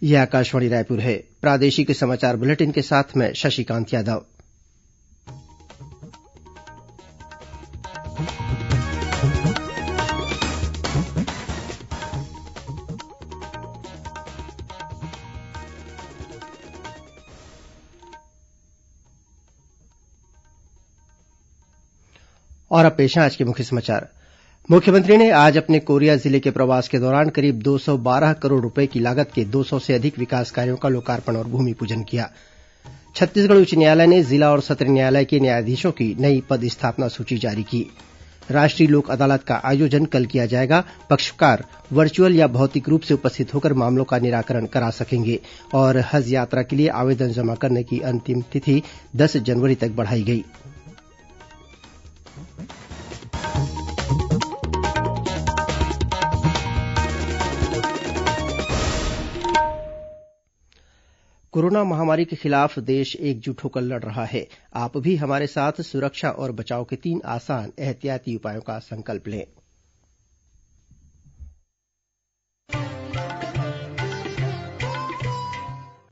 यह आकाशवाणी रायपुर है। प्रादेशिक समाचार बुलेटिन के साथ मैं शशिकांत यादव। और अब पेश है आज के मुख्य समाचार। मुख्यमंत्री ने आज अपने कोरिया जिले के प्रवास के दौरान करीब 212 करोड़ रूपये की लागत के 200 से अधिक विकास कार्यों का लोकार्पण और भूमिपूजन किया। छत्तीसगढ़ उच्च न्यायालय ने जिला और सत्र न्यायालय के न्यायाधीशों की नई पद स्थापना सूची जारी की। राष्ट्रीय लोक अदालत का आयोजन कल किया जाएगा। पक्षकार वर्चुअल या भौतिक रूप से उपस्थित होकर मामलों का निराकरण करा सकेंगे। और हज यात्रा के लिए आवेदन जमा करने की अंतिम तिथि 10 जनवरी तक बढ़ाई गई। कोरोना महामारी के खिलाफ देश एकजुट होकर लड़ रहा है। आप भी हमारे साथ सुरक्षा और बचाव के 3 आसान एहतियाती उपायों का संकल्प लें।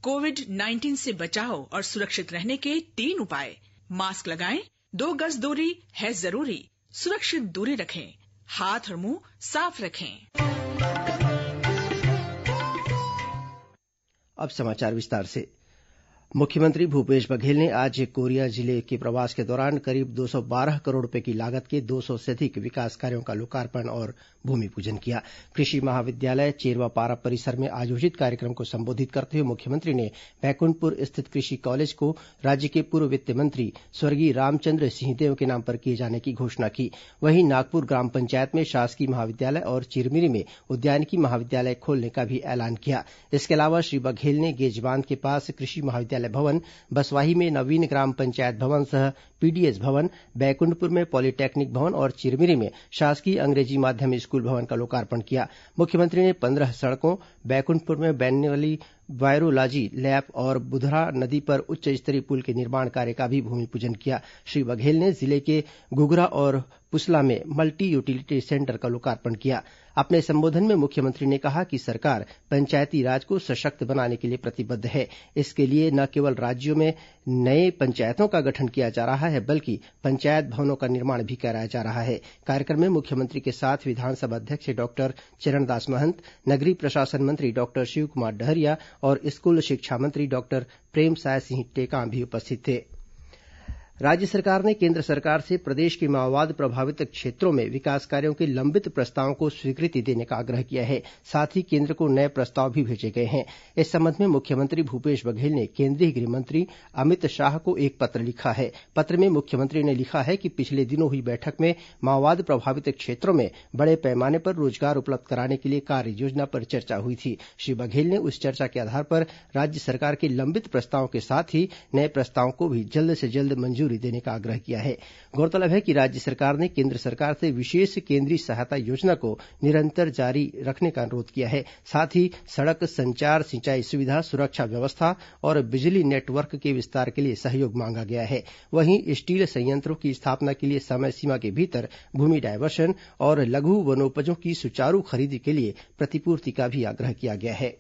कोविड-19 से बचाव और सुरक्षित रहने के 3 उपाय। मास्क लगाएं, 2 गज दूरी है जरूरी, सुरक्षित दूरी रखें, हाथ और मुंह साफ रखें। अब समाचार विस्तार से। मुख्यमंत्री भूपेश बघेल ने आज कोरिया जिले के प्रवास के दौरान करीब 212 करोड़ रूपये की लागत के 200 से अधिक विकास कार्यों का लोकार्पण और भूमिपूजन किया। कृषि महाविद्यालय चेरवापारा परिसर में आयोजित कार्यक्रम को संबोधित करते हुए मुख्यमंत्री ने बैकुंठपुर स्थित कृषि कॉलेज को राज्य के पूर्व वित्त मंत्री स्वर्गीय रामचंद्र सिंहदेव के नाम पर किए जाने की घोषणा की। वहीं नागपुर ग्राम पंचायत में शासकीय महाविद्यालय और चिरमिरी में उद्यानिकी महाविद्यालय खोलने का भी ऐलान किया। इसके अलावा श्री बघेल ने गेजबांध के पास कृषि महाविद्यालय भवन, बसवाही में नवीन ग्राम पंचायत भवन सह पीडीएस भवन, बैकुंठपुर में पॉलीटेक्निक भवन और चिरमिरी में शासकीय अंग्रेजी माध्यम स्कूल भवन का लोकार्पण किया। मुख्यमंत्री ने 15 सड़कों, बैकुंठपुर में बनने वाली वायरोलॉजी लैब और बुधरा नदी पर उच्च स्तरीय पुल के निर्माण कार्य का भी भूमिपूजन किया। श्री बघेल ने जिले के गुगरा और पुसला में मल्टी यूटिलिटी सेंटर का लोकार्पण किया। अपने संबोधन में मुख्यमंत्री ने कहा कि सरकार पंचायती राज को सशक्त बनाने के लिए प्रतिबद्ध है। इसके लिए न केवल राज्यों में नए पंचायतों का गठन किया जा रहा है, बल्कि पंचायत भवनों का निर्माण भी कराया जा रहा है। कार्यक्रम में मुख्यमंत्री के साथ विधानसभा अध्यक्ष डॉक्टर चरणदास महंत, नगरीय प्रशासन मंत्री डॉक्टर शिवकुमार डहरिया और स्कूल शिक्षा मंत्री डॉक्टर प्रेमसाय सिंह टेकाम भी उपस्थित थे। राज्य सरकार ने केंद्र सरकार से प्रदेश के माओवाद प्रभावित क्षेत्रों में विकास कार्यों के लंबित प्रस्तावों को स्वीकृति देने का आग्रह किया है। साथ ही केंद्र को नए प्रस्ताव भी भेजे गए हैं। इस संबंध में मुख्यमंत्री भूपेश बघेल ने केंद्रीय गृह मंत्री अमित शाह को एक पत्र लिखा है। पत्र में मुख्यमंत्री ने लिखा है कि पिछले दिनों हुई बैठक में माओवाद प्रभावित क्षेत्रों में बड़े पैमाने पर रोजगार उपलब्ध कराने के लिए कार्ययोजना पर चर्चा हुई थी। श्री बघेल ने उस चर्चा के आधार पर राज्य सरकार के लंबित प्रस्तावों के साथ ही नए प्रस्तावों को भी जल्द से जल्द मंजूरी देने का आग्रह किया है। गौरतलब है कि राज्य सरकार ने केंद्र सरकार से विशेष केंद्रीय सहायता योजना को निरंतर जारी रखने का अनुरोध किया है। साथ ही सड़क, संचार, सिंचाई सुविधा, सुरक्षा व्यवस्था और बिजली नेटवर्क के विस्तार के लिए सहयोग मांगा गया है। वहीं स्टील संयंत्रों की स्थापना के लिए समय सीमा के भीतर भूमि डायवर्शन और लघु वनोपजों की सुचारू खरीदी के लिए प्रतिपूर्ति का भी आग्रह किया गया है।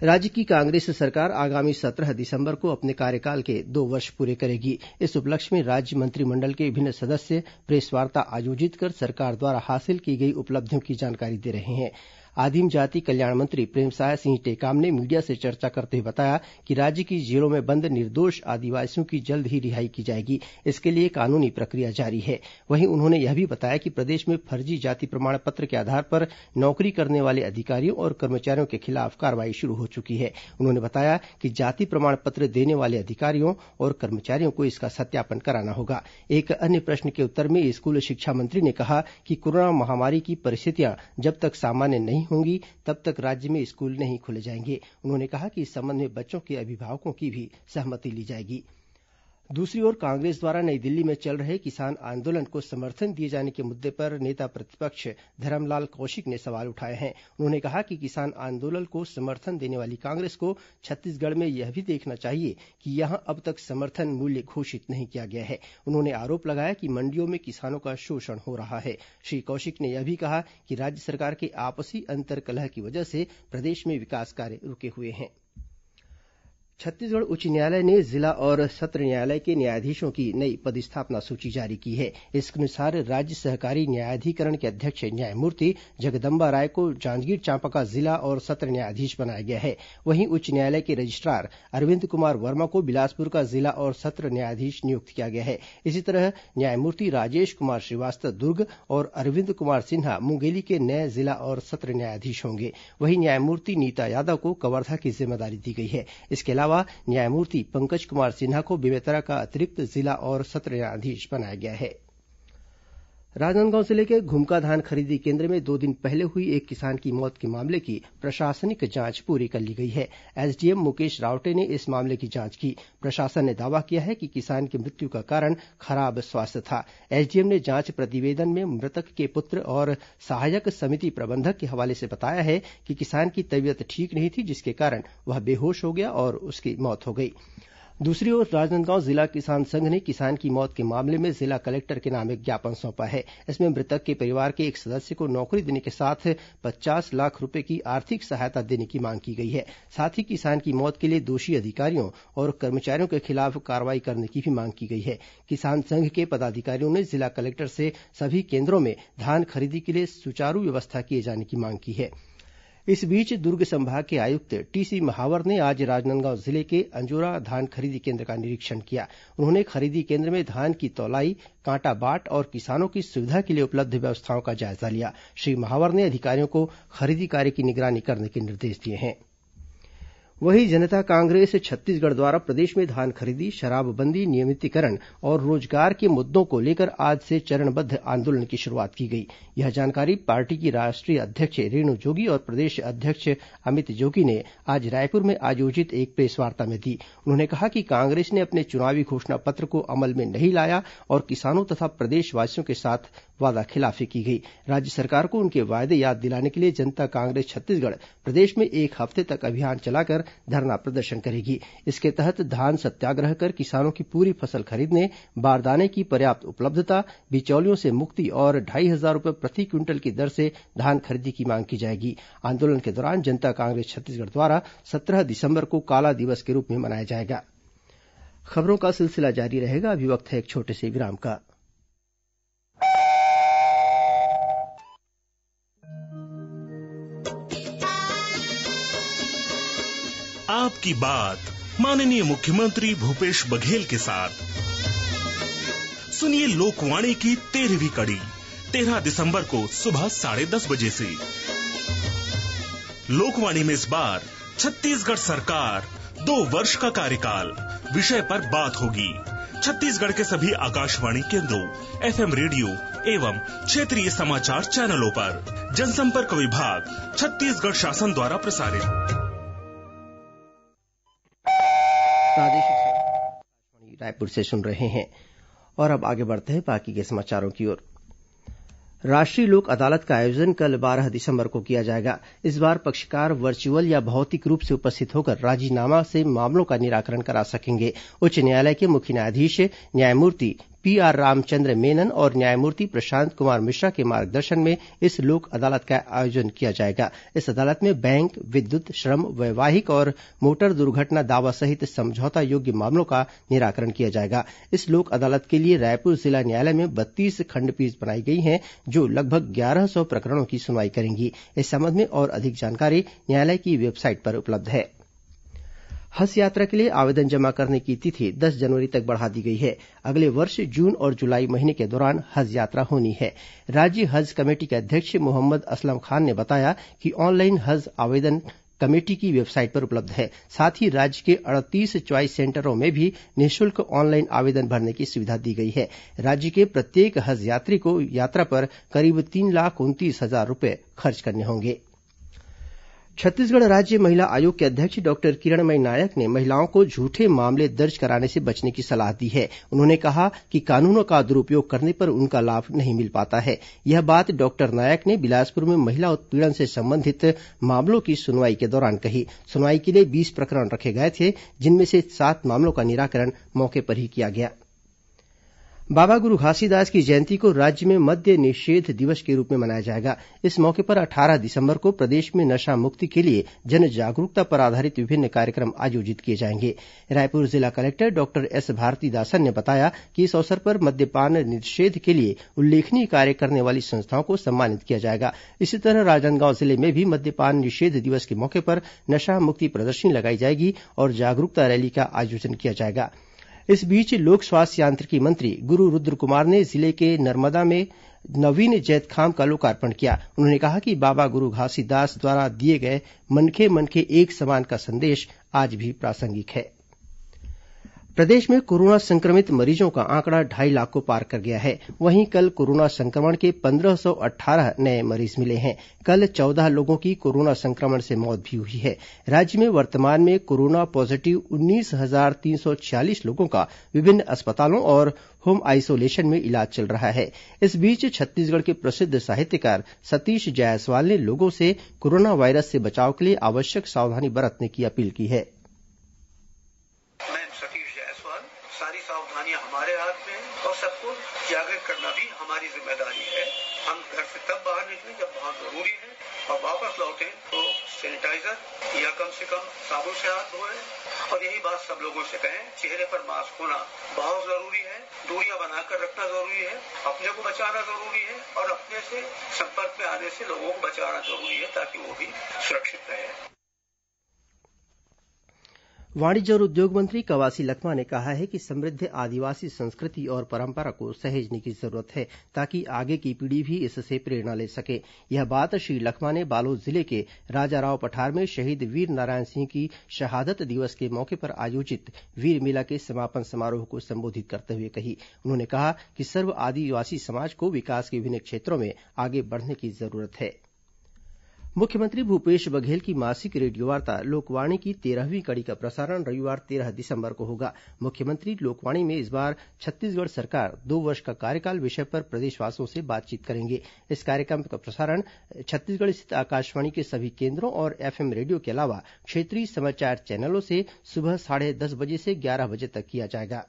राज्य की कांग्रेस सरकार आगामी 17 दिसंबर को अपने कार्यकाल के 2 वर्ष पूरे करेगी। इस उपलक्ष्य में राज्य मंत्रिमंडल के विभिन्न सदस्य प्रेसवार्ता आयोजित कर सरकार द्वारा हासिल की गई उपलब्धियों की जानकारी दे रहे हैं। आदिम जाति कल्याण मंत्री प्रेमसाय सिंह टेकाम ने मीडिया से चर्चा करते हुए बताया कि राज्य की जेलों में बंद निर्दोष आदिवासियों की जल्द ही रिहाई की जाएगी। इसके लिए कानूनी प्रक्रिया जारी है। वहीं उन्होंने यह भी बताया कि प्रदेश में फर्जी जाति प्रमाण पत्र के आधार पर नौकरी करने वाले अधिकारियों और कर्मचारियों के खिलाफ कार्रवाई शुरू हो चुकी है। उन्होंने बताया कि जाति प्रमाण पत्र देने वाले अधिकारियों और कर्मचारियों को इसका सत्यापन कराना होगा। एक अन्य प्रश्न के उत्तर में स्कूल शिक्षा मंत्री ने कहा कि कोरोना महामारी की परिस्थितियां जब तक सामान्य नहीं होंगी तब तक राज्य में स्कूल नहीं खोले जाएंगे। उन्होंने कहा कि इस संबंध में बच्चों के अभिभावकों की भी सहमति ली जाएगी। दूसरी ओर कांग्रेस द्वारा नई दिल्ली में चल रहे किसान आंदोलन को समर्थन दिए जाने के मुद्दे पर नेता प्रतिपक्ष धरमलाल कौशिक ने सवाल उठाए हैं। उन्होंने कहा कि किसान आंदोलन को समर्थन देने वाली कांग्रेस को छत्तीसगढ़ में यह भी देखना चाहिए कि यहां अब तक समर्थन मूल्य घोषित नहीं किया गया है। उन्होंने आरोप लगाया कि मंडियों में किसानों का शोषण हो रहा है। श्री कौशिक ने यह भी कहा कि राज्य सरकार के आपसी अंतर्कलह की वजह से प्रदेश में विकास कार्य रुके हुए हैं। छत्तीसगढ़ उच्च न्यायालय ने जिला और सत्र न्यायालय के न्यायाधीशों की नई पदस्थापना सूची जारी की है। इसके अनुसार राज्य सहकारी न्यायाधिकरण के अध्यक्ष न्यायमूर्ति जगदम्बा राय को जांजगीर चांपा का जिला और सत्र न्यायाधीश बनाया गया है। वहीं उच्च न्यायालय के रजिस्ट्रार अरविंद कुमार वर्मा को बिलासपुर का जिला और सत्र न्यायाधीश नियुक्त किया गया है। इसी तरह न्यायमूर्ति राजेश कुमार श्रीवास्तव दुर्ग और अरविंद कुमार सिन्हा मुंगेली के नए जिला और सत्र न्यायाधीश होंगे। वहीं न्यायमूर्ति नीता यादव को कवर्धा की जिम्मेदारी दी गई है। इसके अलावा न्यायमूर्ति पंकज कुमार सिन्हा को बेमेतरा का अतिरिक्त जिला और सत्र न्यायाधीश बनाया गया है। राजनांदगांव जिले के घुमका धान खरीदी केंद्र में 2 दिन पहले हुई एक किसान की मौत के मामले की प्रशासनिक जांच पूरी कर ली गई है। एसडीएम मुकेश रावटे ने इस मामले की जांच की। प्रशासन ने दावा किया है कि किसान की मृत्यु का कारण खराब स्वास्थ्य था। एसडीएम ने जांच प्रतिवेदन में मृतक के पुत्र और सहायक समिति प्रबंधक के हवाले से बताया है कि किसान की तबीयत ठीक नहीं थी, जिसके कारण वह बेहोश हो गया और उसकी मौत हो गई। दूसरी ओर राजनांदगांव जिला किसान संघ ने किसान की मौत के मामले में जिला कलेक्टर के नाम एक ज्ञापन सौंपा है। इसमें मृतक के परिवार के एक सदस्य को नौकरी देने के साथ 50 लाख रूपये की आर्थिक सहायता देने की मांग की गई है। साथ ही किसान की मौत के लिए दोषी अधिकारियों और कर्मचारियों के खिलाफ कार्रवाई करने की भी मांग की गई है। किसान संघ के पदाधिकारियों ने जिला कलेक्टर से सभी केंद्रों में धान खरीदी के लिए सुचारू व्यवस्था किए जाने की मांग की है। इस बीच दुर्ग संभाग के आयुक्त टीसी महावर ने आज राजनांदगांव जिले के अंजोरा धान खरीदी केंद्र का निरीक्षण किया। उन्होंने खरीदी केंद्र में धान की तौलाई, कांटा बाट और किसानों की सुविधा के लिए उपलब्ध व्यवस्थाओं का जायजा लिया। श्री महावर ने अधिकारियों को खरीदी कार्य की निगरानी करने के निर्देश दिए हैं। वहीं जनता कांग्रेस छत्तीसगढ़ द्वारा प्रदेश में धान खरीदी, शराबबंदी, नियमितीकरण और रोजगार के मुद्दों को लेकर आज से चरणबद्ध आंदोलन की शुरुआत की गई। यह जानकारी पार्टी की राष्ट्रीय अध्यक्ष रेणु जोगी और प्रदेश अध्यक्ष अमित जोगी ने आज रायपुर में आयोजित एक प्रेसवार्ता में दी। उन्होंने कहा कि कांग्रेस ने अपने चुनावी घोषणा पत्र को अमल में नहीं लाया और किसानों तथा प्रदेशवासियों के साथ वादाखिलाफी की गई। राज्य सरकार को उनके वायदे याद दिलाने के लिए जनता कांग्रेस छत्तीसगढ़ प्रदेश में 1 हफ्ते तक अभियान चलाकर धरना प्रदर्शन करेगी। इसके तहत धान सत्याग्रह कर किसानों की पूरी फसल खरीदने, बारदाने की पर्याप्त उपलब्धता, बिचौलियों से मुक्ति और 2,500 रुपये प्रति क्विंटल की दर से धान खरीदी की मांग की जाएगी। आंदोलन के दौरान जनता कांग्रेस छत्तीसगढ़ द्वारा 17 दिसंबर को काला दिवस के रूप में मनाया जाएगा। खबरों का सिलसिला जारी रहेगा। अभी वक्त है एक छोटे से विराम का। आपकी बात माननीय मुख्यमंत्री भूपेश बघेल के साथ सुनिए लोकवाणी की 13वीं कड़ी 13 दिसंबर को सुबह 10:30 बजे से। लोकवाणी में इस बार छत्तीसगढ़ सरकार 2 वर्ष का कार्यकाल विषय पर बात होगी। छत्तीसगढ़ के सभी आकाशवाणी केंद्रों, एफएम रेडियो एवं क्षेत्रीय समाचार चैनलों पर जनसंपर्क विभाग छत्तीसगढ़ शासन द्वारा प्रसारित। प्रादेशिक रायपुर से सुन रहे हैं और अब आगे बढ़ते हैं बाकी के समाचारों की ओर। राष्ट्रीय लोक अदालत का आयोजन कल 12 दिसंबर को किया जाएगा। इस बार पक्षकार वर्चुअल या भौतिक रूप से उपस्थित होकर राजीनामा से मामलों का निराकरण करा सकेंगे। उच्च न्यायालय के मुख्य न्यायाधीश न्यायमूर्ति पीआर रामचंद्र मेनन और न्यायमूर्ति प्रशांत कुमार मिश्रा के मार्गदर्शन में इस लोक अदालत का आयोजन किया जाएगा। इस अदालत में बैंक, विद्युत, श्रम, वैवाहिक और मोटर दुर्घटना दावा सहित समझौता योग्य मामलों का निराकरण किया जाएगा। इस लोक अदालत के लिए रायपुर जिला न्यायालय में 32 खंडपीठ बनाई गई हैं, जो लगभग 1100 प्रकरणों की सुनवाई करेंगी। इस संबंध में और अधिक जानकारी न्यायालय की वेबसाइट पर उपलब्ध है। हज यात्रा के लिए आवेदन जमा करने की तिथि 10 जनवरी तक बढ़ा दी गई है। अगले वर्ष जून और जुलाई महीने के दौरान हज यात्रा होनी है। राज्य हज कमेटी के अध्यक्ष मोहम्मद असलम खान ने बताया कि ऑनलाइन हज आवेदन कमेटी की वेबसाइट पर उपलब्ध है। साथ ही राज्य के 38 च्वाइस सेंटरों में भी निःशुल्क ऑनलाइन आवेदन भरने की सुविधा दी गई है। राज्य के प्रत्येक हज यात्री को यात्रा पर करीब 3,29,000 रुपये खर्च करने होंगे। छत्तीसगढ़ राज्य महिला आयोग के अध्यक्ष डॉक्टर किरणमयी नायक ने महिलाओं को झूठे मामले दर्ज कराने से बचने की सलाह दी है। उन्होंने कहा कि कानूनों का दुरुपयोग करने पर उनका लाभ नहीं मिल पाता है। यह बात डॉक्टर नायक ने बिलासपुर में महिला उत्पीड़न से संबंधित मामलों की सुनवाई के दौरान कही। सुनवाई के लिए 20 प्रकरण रखे गए थे, जिनमें से 7 मामलों का निराकरण मौके पर ही किया गया। बाबा गुरु घासीदास की जयंती को राज्य में मद्य निषेध दिवस के रूप में मनाया जाएगा। इस मौके पर 18 दिसंबर को प्रदेश में नशा मुक्ति के लिए जन जागरूकता पर आधारित विभिन्न कार्यक्रम आयोजित किए जाएंगे। रायपुर जिला कलेक्टर डॉक्टर एस भारतीदासन ने बताया कि इस अवसर पर मद्यपान निषेध के लिए उल्लेखनीय कार्य करने वाली संस्थाओं को सम्मानित किया जाएगा। इसी तरह राजनांदगांव जिले में भी मद्यपान निषेध दिवस के मौके पर नशा मुक्ति प्रदर्शनी लगाई जाएगी और जागरूकता रैली का आयोजन किया जाएगा। इस बीच लोक स्वास्थ्य यांत्रिकी मंत्री गुरु रुद्रकुमार ने जिले के नर्मदा में नवीन जैतखाम का लोकार्पण किया। उन्होंने कहा कि बाबा गुरु घासीदास द्वारा दिए गए मनखे मनखे एक समान का संदेश आज भी प्रासंगिक है। प्रदेश में कोरोना संक्रमित मरीजों का आंकड़ा 2.5 लाख को पार कर गया है। वहीं कल कोरोना संक्रमण के 1518 नए मरीज मिले हैं। कल 14 लोगों की कोरोना संक्रमण से मौत भी हुई है। राज्य में वर्तमान में कोरोना पॉजिटिव 19,346 लोगों का विभिन्न अस्पतालों और होम आइसोलेशन में इलाज चल रहा है। इस बीच छत्तीसगढ़ के प्रसिद्ध साहित्यकार सतीश जायसवाल ने लोगों से कोरोना वायरस से बचाव के लिए आवश्यक सावधानी बरतने की अपील की है। सारी सावधानियां हमारे हाथ में है और सबको जागरूक करना भी हमारी जिम्मेदारी है। हम घर से तब बाहर निकलें जब बहुत जरूरी है और वापस लौटें तो सैनिटाइजर या कम से कम साबुन से हाथ धोएं। और यही बात सब लोगों से कहें, चेहरे पर मास्क होना बहुत जरूरी है, दूरियां बनाकर रखना जरूरी है, अपने को बचाना जरूरी है और अपने से संपर्क में आने से लोगों को बचाना जरूरी है ताकि वो भी सुरक्षित रहे। वाणिज्य और उद्योग मंत्री कवासी लखमा ने कहा है कि समृद्ध आदिवासी संस्कृति और परंपरा को सहेजने की जरूरत है ताकि आगे की पीढ़ी भी इससे प्रेरणा ले सके। यह बात श्री लखमा ने बालोद जिले के राजाराव पठार में शहीद वीरनारायण सिंह की शहादत दिवस के मौके पर आयोजित वीर मेला के समापन समारोह को संबोधित करते हुए कही। उन्होंने कहा कि सर्व आदिवासी समाज को विकास के विभिन्न क्षेत्रों में आगे बढ़ने की जरूरत है। मुख्यमंत्री भूपेश बघेल की मासिक रेडियोवार्ता लोकवाणी की 13वीं कड़ी का प्रसारण रविवार 13 दिसंबर को होगा। मुख्यमंत्री लोकवाणी में इस बार छत्तीसगढ़ सरकार 2 वर्ष का कार्यकाल विषय पर प्रदेशवासियों से बातचीत करेंगे। इस कार्यक्रम का प्रसारण छत्तीसगढ़ स्थित आकाशवाणी के सभी केन्द्रों और एफएम रेडियो के अलावा क्षेत्रीय समाचार चैनलों से सुबह 10:30 बजे से 11 बजे तक किया जाएगा।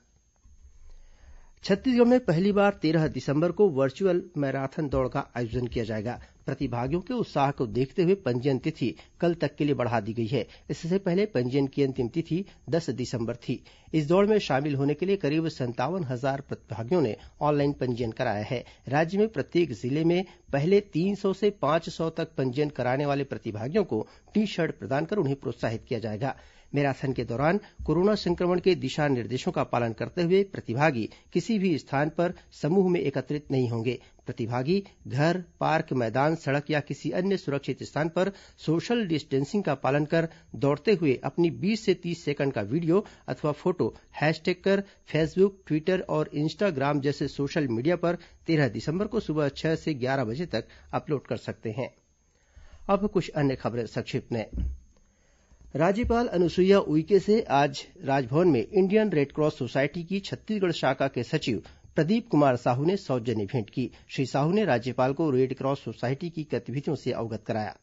छत्तीसगढ़ में पहली बार 13 दिसंबर को वर्चुअल मैराथन दौड़ का आयोजन किया जाएगा। प्रतिभागियों के उत्साह को देखते हुए पंजीयन तिथि कल तक के लिए बढ़ा दी गई है। इससे पहले पंजीयन की अंतिम तिथि 10 दिसंबर थी। इस दौड़ में शामिल होने के लिए करीब 57,000 प्रतिभागियों ने ऑनलाइन पंजीयन कराया है। राज्य में प्रत्येक जिले में पहले 300 से 500 तक पंजीयन कराने वाले प्रतिभागियों को टी शर्ट प्रदान कर उन्हें प्रोत्साहित किया जाएगा। मैराथन के दौरान कोरोना संक्रमण के दिशा निर्देशों का पालन करते हुए प्रतिभागी किसी भी स्थान पर समूह में एकत्रित नहीं होंगे। प्रतिभागी घर, पार्क, मैदान, सड़क या किसी अन्य सुरक्षित स्थान पर सोशल डिस्टेंसिंग का पालन कर दौड़ते हुए अपनी 20 से 30 सेकंड का वीडियो अथवा फोटो हैशटैग कर फेसबुक, ट्विटर और इंस्टाग्राम जैसे सोशल मीडिया पर 13 दिसंबर को सुबह 6 से 11 बजे तक अपलोड कर सकते हैं। अब कुछ अन्य खबरें संक्षिप्त में। राज्यपाल अनुसुईया उइके से आज राजभवन में इंडियन रेडक्रॉस सोसायटी की छत्तीसगढ़ शाखा के सचिव प्रदीप कुमार साहू ने सौजन्य भेंट की। श्री साहू ने राज्यपाल को रेडक्रॉस सोसायटी की गतिविधियों से अवगत कराया।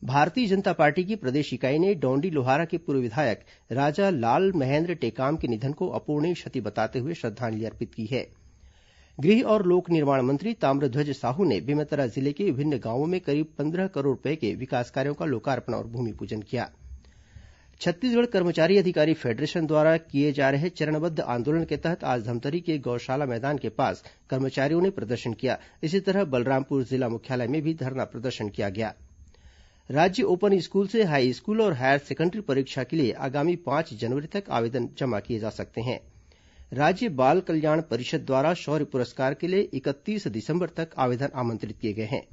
भारतीय जनता पार्टी की प्रदेश इकाई ने डौंडी लोहारा के पूर्व विधायक राजा लाल महेन्द्र टेकाम के निधन को अपूरणीय क्षति बताते हुए श्रद्धांजलि अर्पित की है। गृह और लोक निर्माण मंत्री ताम्रध्वज साहू ने बेमेतरा जिले के विभिन्न गांवों में करीब 15 करोड़ रूपये के विकास कार्यों का लोकार्पण और भूमिपूजन किया। छत्तीसगढ़ कर्मचारी अधिकारी फेडरेशन द्वारा किए जा रहे चरणबद्ध आंदोलन के तहत आज धमतरी के गौशाला मैदान के पास कर्मचारियों ने प्रदर्शन किया। इसी तरह बलरामपुर जिला मुख्यालय में भी धरना प्रदर्शन किया गया। राज्य ओपन स्कूल से हाई स्कूल और हायर सेकेंडरी परीक्षा के लिए आगामी 5 जनवरी तक आवेदन जमा किए जा सकते हैं। राज्य बाल कल्याण परिषद द्वारा शौर्य पुरस्कार के लिए 31 दिसंबर तक आवेदन आमंत्रित किए गए हैं।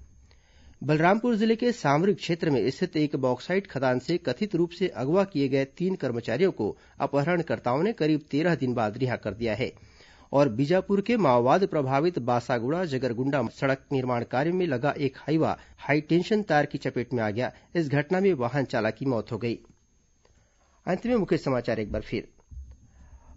बलरामपुर जिले के सामरिक क्षेत्र में स्थित एक बॉक्साइट खदान से कथित रूप से अगवा किए गए 3 कर्मचारियों को अपहरणकर्ताओं ने करीब 13 दिन बाद रिहा कर दिया है और बीजापुर के माओवाद प्रभावित बासागुड़ा जगरगुंडा सड़क निर्माण कार्य में लगा एक हाईवा हाईटेंशन तार की चपेट में आ गया। इस घटना में वाहन चालक की मौत हो गई। अंत में मुख्य समाचार एक बार फिर।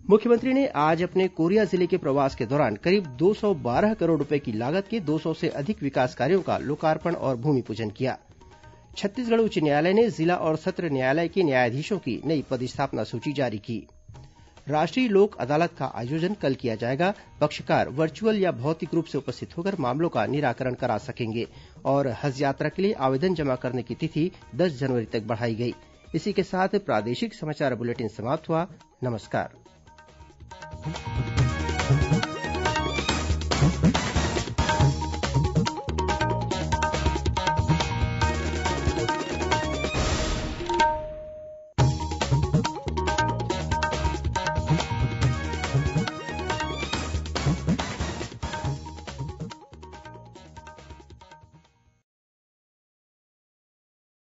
मुख्यमंत्री ने आज अपने कोरिया जिले के प्रवास के दौरान करीब 212 करोड़ रूपये की लागत के 200 से अधिक विकास कार्यों का लोकार्पण और भूमिपूजन किया। छत्तीसगढ़ उच्च न्यायालय ने जिला और सत्र न्यायालय के न्यायाधीशों की नई पदस्थापना सूची जारी की। राष्ट्रीय लोक अदालत का आयोजन कल किया जाएगा। पक्षकार वर्चुअल या भौतिक रूप से उपस्थित होकर मामलों का निराकरण करा सकेंगे। और हज यात्रा के लिए आवेदन जमा करने की तिथि 10 जनवरी तक बढ़ाई गई। इसी के साथ प्रादेशिक समाचार बुलेटिन समाप्त हुआ। नमस्कार।